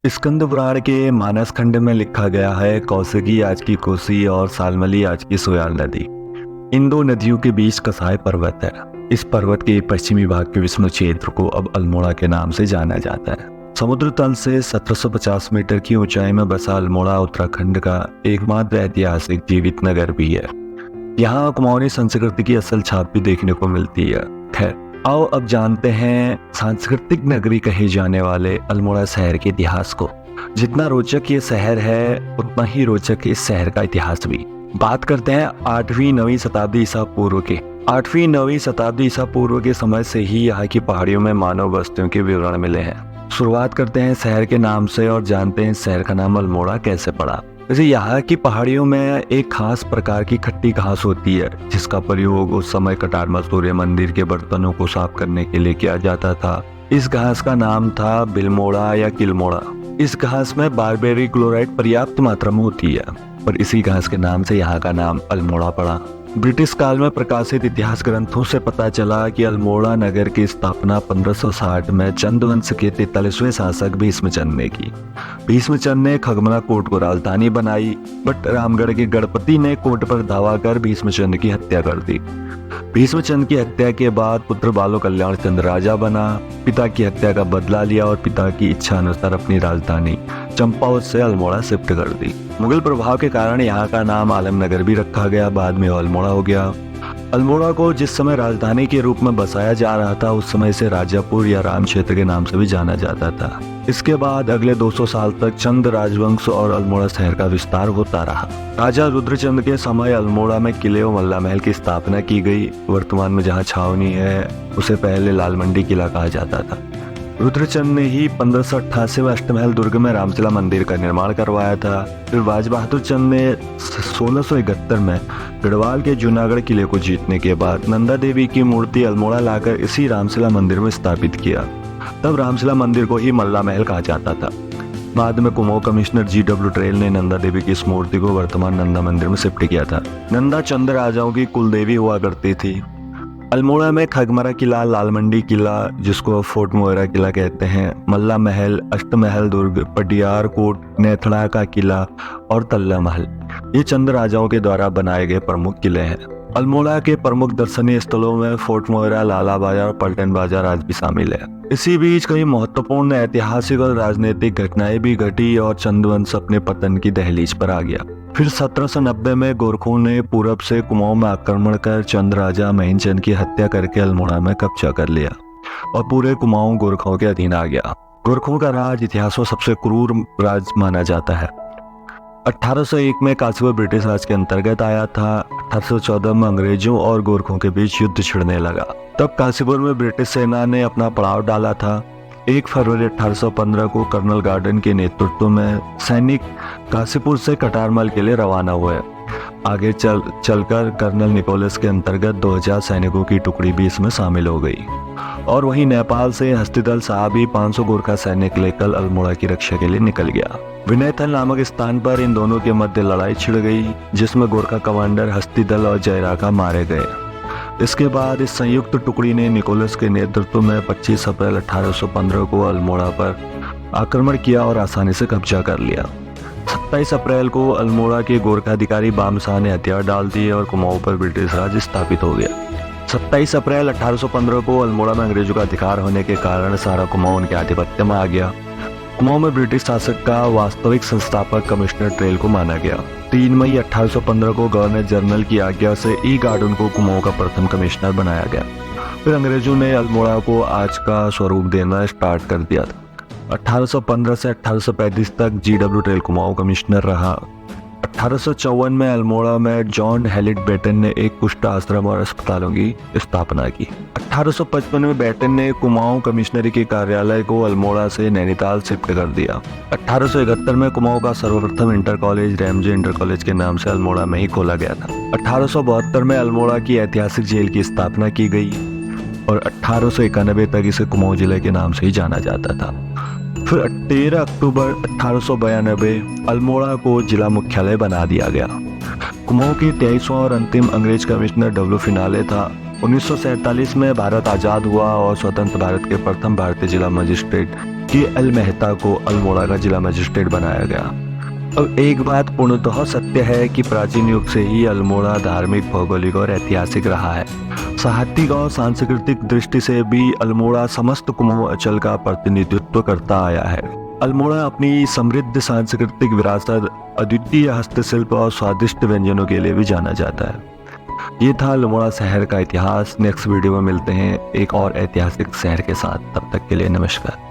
स्कंद पुराण के मानस खंड में लिखा गया है, कौशिकी आज की कोसी और सालमली आज की सोयाल नदी इन दो नदियों के बीच कसाय पर्वत है। इस पर्वत के पश्चिमी भाग के विष्णु क्षेत्र को अब अल्मोड़ा के नाम से जाना जाता है। समुद्र तल से 1750 मीटर की ऊंचाई में बसा अल्मोड़ा उत्तराखंड का एकमात्र ऐतिहासिक जीवित नगर भी है। यहाँ कुमाऊनी संस्कृति की असल छाप भी देखने को मिलती है। खैर, आओ अब जानते हैं सांस्कृतिक नगरी कहे जाने वाले अल्मोड़ा शहर के इतिहास को। जितना रोचक ये शहर है उतना ही रोचक इस शहर का इतिहास भी। बात करते हैं 8वीं-9वीं शताब्दी ईसा पूर्व के। 8वीं-9वीं शताब्दी ईसा पूर्व के समय से ही यहाँ की पहाड़ियों में मानव बस्तियों के विवरण मिले हैं। शुरुआत करते हैं शहर के नाम से और जानते हैं शहर का नाम अल्मोड़ा कैसे पड़ा। वैसे यहाँ की पहाड़ियों में एक खास प्रकार की खट्टी घास होती है जिसका प्रयोग उस समय कटारमा सूर्य मंदिर के बर्तनों को साफ करने के लिए किया जाता था। इस घास का नाम था बिलमोड़ा या किलमोड़ा। इस घास में बारबेरी क्लोराइड पर्याप्त मात्रा में होती है, पर इसी घास के नाम से यहाँ का नाम अल्मोड़ा पड़ा। ब्रिटिश काल में प्रकाशित इतिहास ग्रंथों से पता चला कि अल्मोड़ा नगर की स्थापना 1560 में चंद वंश के 43वें शासक भीष्मचंद ने की। भीष्मचंद ने खगमना कोट को राजधानी बनाई, बट रामगढ़ के गणपति ने कोट पर धावा कर भीष्मचंद की हत्या कर दी। भीष्मचंद की हत्या के बाद पुत्र बालो कल्याण चंद्र राजा बना। पिता की हत्या का बदला लिया और पिता की इच्छा अनुसार अपनी राजधानी चंपावत से अल्मोड़ा शिफ्ट कर दी। मुगल प्रभाव के कारण यहाँ का नाम आलमनगर भी रखा गया, बाद में अल्मोड़ा हो गया। अल्मोड़ा को जिस समय राजधानी के रूप में बसाया जा रहा था उस समय से राजापुर या राम क्षेत्र के नाम से भी जाना जाता था। इसके बाद अगले 200 साल तक चंद राजवंश और अल्मोड़ा शहर का विस्तार होता रहा। राजा रुद्रचंद के समय अल्मोड़ा में किले और मल्ला महल की स्थापना की गई। वर्तमान में जहाँ छावनी है उसे पहले लाल मंडी किला कहा जाता था। रुद्रचंद ने ही 1588 में अष्टमहल दुर्ग में रामशिला मंदिर का निर्माण करवाया था। फिर बाज बहादुर चंद ने 1671 में गढ़वाल के जूनागढ़ किले को जीतने के बाद नंदा देवी की मूर्ति अल्मोड़ा लाकर इसी रामशिला मंदिर में स्थापित किया। तब रामशिला मंदिर को ही मल्ला महल कहा जाता था। बाद में कुमाऊं कमिश्नर G.W. ट्रेल ने नंदा देवी की इस मूर्ति को वर्तमान नंदा मंदिर में शिफ्ट किया था। नंदा चंद राजाओं की कुलदेवी हुआ करती थी। अल्मोड़ा में खगमरा किला, लाल मंडी किला जिसको फोर्ट मोहरा किला कहते हैं, मल्ला महल, अष्टमहल दुर्ग, पटियार कोट, नेथड़ा का किला और तल्ला महल, ये चंद राजाओं के द्वारा बनाए गए प्रमुख किले हैं। अल्मोड़ा के प्रमुख दर्शनीय स्थलों में फोर्ट मोहरा, लाला बाजार और पलटन बाजार आज भी शामिल है। इसी बीच कई महत्वपूर्ण ऐतिहासिक और राजनीतिक घटनाएं भी घटी और चंदवंश अपने पतन की दहलीज पर आ गया। फिर 1790 में गोरखों ने पूरब से कुमाऊं में आक्रमण कर चंद राजा महीनचंद की हत्या करके अल्मोड़ा में कब्जा कर लिया और पूरे कुमाऊं गोरखों के अधीन आ गया। गोरखों का राज इतिहास में सबसे क्रूर राज माना जाता है। 1801 में काशीपुर ब्रिटिश राज के अंतर्गत आया था। 1814 में अंग्रेजों और गोरखों के बीच युद्ध छिड़ने लगा। तब काशीपुर में ब्रिटिश सेना ने अपना पड़ाव डाला था। 1 फरवरी 1815 को कर्नल गार्डन के नेतृत्व में सैनिक काशीपुर से कटारमल के लिए रवाना हुए। आगे चलकर कर्नल निकोलस के अंतर्गत 2000 सैनिकों की टुकड़ी भी इसमें शामिल हो गई और वहीं नेपाल से हस्तिदल साहब ही 500 गोरखा सैनिक लेकर अल्मोड़ा की रक्षा के लिए निकल गया। विनयथल नामक स्थान पर इन दोनों के मध्य लड़ाई छिड़ गई जिसमें गोरखा कमांडर हस्तिदल और जयराका मारे गए। इसके बाद इस संयुक्त टुकड़ी ने निकोलस के नेतृत्व में 25 अप्रैल 1815 को अल्मोड़ा पर आक्रमण किया और आसानी से कब्जा कर लिया। 27 अप्रैल को अल्मोड़ा के गोरखा अधिकारी बामशाह ने हथियार डाल दिए और कुमाऊं पर ब्रिटिश राज स्थापित हो गया। 27 अप्रैल 1815 को अल्मोड़ा में अंग्रेजों का अधिकार होने के कारण सारा कुमाऊं उनके आधिपत्य में आ गया। कुमाऊं में ब्रिटिश शासक का वास्तविक संस्थापक कमिश्नर ट्रेल को माना गया। 3 मई 1815 को गवर्नर जनरल की आज्ञा से ई गार्डन को कुमाऊं का प्रथम कमिश्नर बनाया गया। फिर अंग्रेजों ने अल्मोड़ा को आज का स्वरूप देना स्टार्ट कर दिया था। 1815 से 1835 तक G.W. ट्रेल कुमाऊं कमिश्नर रहा। 1854 में अल्मोड़ा में जॉन हेलिट बेटन ने एक कुष्ठ आश्रम और अस्पतालों की स्थापना की। 1855 में बेटन ने कुमाऊं कमिश्नरी के कार्यालय को अल्मोड़ा से नैनीताल शिफ्ट कर दिया। 1871 में कुमाऊं का सर्वप्रथम inter college Ramsay inter college के नाम से अल्मोड़ा में ही खोला गया था। 1872 में अल्मोड़ा की ऐतिहासिक जेल की स्थापना की गई और 1891 तक इसे कुमाऊं जिले के नाम से ही जाना जाता था। फिर 13 अक्टूबर 1892 अल्मोड़ा को जिला मुख्यालय बना दिया गया। कुमाऊं के 23वां और अंतिम अंग्रेज कमिश्नर W. फिनाले था। 1947 में भारत आज़ाद हुआ और स्वतंत्र भारत के प्रथम भारतीय जिला मजिस्ट्रेट के एल मेहता को अल्मोड़ा का जिला मजिस्ट्रेट बनाया गया। अब एक बात पूर्णतः सत्य है कि प्राचीन युग से ही अल्मोड़ा धार्मिक, भौगोलिक और ऐतिहासिक रहा है। साहित्यिक और सांस्कृतिक दृष्टि से भी अल्मोड़ा समस्त कुमाऊं अंचल का प्रतिनिधित्व करता आया है। अल्मोड़ा अपनी समृद्ध सांस्कृतिक विरासत, अद्वितीय हस्तशिल्प और स्वादिष्ट व्यंजनों के लिए भी जाना जाता है। ये था अल्मोड़ा शहर का इतिहास। नेक्स्ट वीडियो में मिलते हैं एक और ऐतिहासिक शहर के साथ। तब तक के लिए नमस्कार।